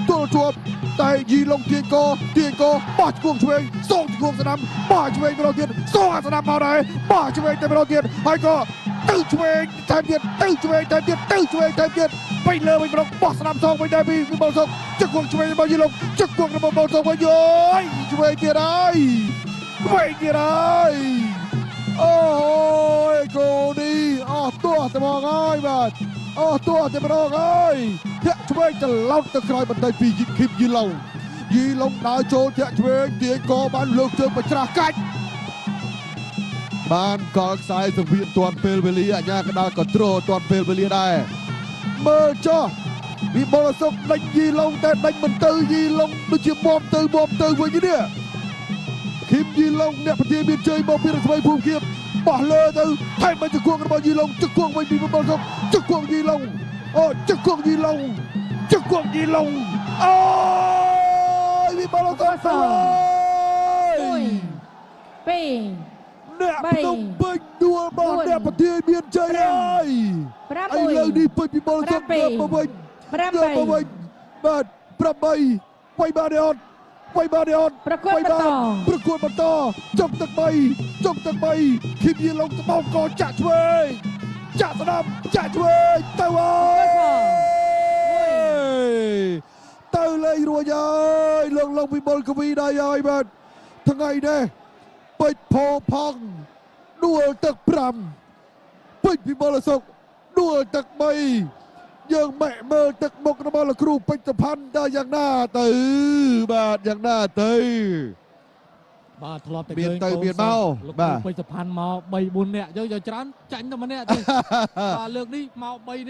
ទួលជួបតែយីឡុងទាញកបោះឆ្គងឆ្វេងសងឆ្គងស្នាមបោះឆ្វេងម្ដងទៀតសងអាស្នាមមកដែរបោះឆ្វេងតែម្ដងទៀតហើយក៏ទៅឆ្វេងថែមទៀតទៅឆ្វេងថែមទៀតទៅឆ្វេងថែមទៀតពេញលើវិញម្ដងបោះស្នាមសងវិញដែរពីវិបុលសុកឆ្គងឆ្វេងរបស់យីឡុងឆ្គងរបស់វិបុលសុកវិញយយឆ្វេងទៀតហើយឆ្វេងទៀតហើយអូយកូនេះអស់ទោះតែមកហើយបាទអស់ទោះតែម្ដងហើយធាក់ឆ្វេងច្រឡោតទៅក្រោយបន្តិចពីឃីមយីឡុងដើរចូលធាក់ឆ្វេងទាញកបានលើកជើងបច្រាស់កាច់បានកលខ្សែសង្វៀនទាន់ពេលវេលាអញ្ញាកដាលក៏ត្រូលទាន់ពេលវេលាដែរមើលចុះវិបុលសុកដេញយីឡុងតែដេញមិនទៅយីឡុងដូចជាបមទៅវិញនេះឃីមយីឡុងអ្នកប្រធានមានជ័យមកពីរស្មីភូមិគៀបបោះលើទៅថែមមកជង្គង់របស់យីឡុងជង្គង់វិញពីវិបុលសុកជង្គង់យីឡុងអូជង្គង់យីឡុងអូយវិបុលសុកទៅអ្នកភ្នំពេញដួលរបស់អ្នកប្រធានមានជ័យហើយឥឡូវនេះពេញវិបុលសុកទៅមកវិញបាទ8វាយបានទេអត់ប្រកួតបន្តចុកទឹក3ឃីមយីឡុងត្បូងកចាក់ឆ្វេងចាក់ស្ដាំចាក់ឆ្វេងទៅហើយទៅលេងរួចហើយលោកវិបុលកវីដៃហើយបាទថ្ងៃនេះពេជ្រផោផង់ដួលទឹក5ពេជ្រវិបុលសុកដួលទឹក3យើងម៉ែមើលទឹកមុខរបស់លោកគ្រូពេជ្រសុផាន់ដល់យ៉ាងណាទៅបាទយ៉ាងណាទៅបាទធ្លាប់តែមានមកលោកគ្រូពេជ្រសុផាន់មក3 4នាក់យើងយកច្រើនចាញ់តែម្នាក់ទេបាទលើកនេះមក3នាក់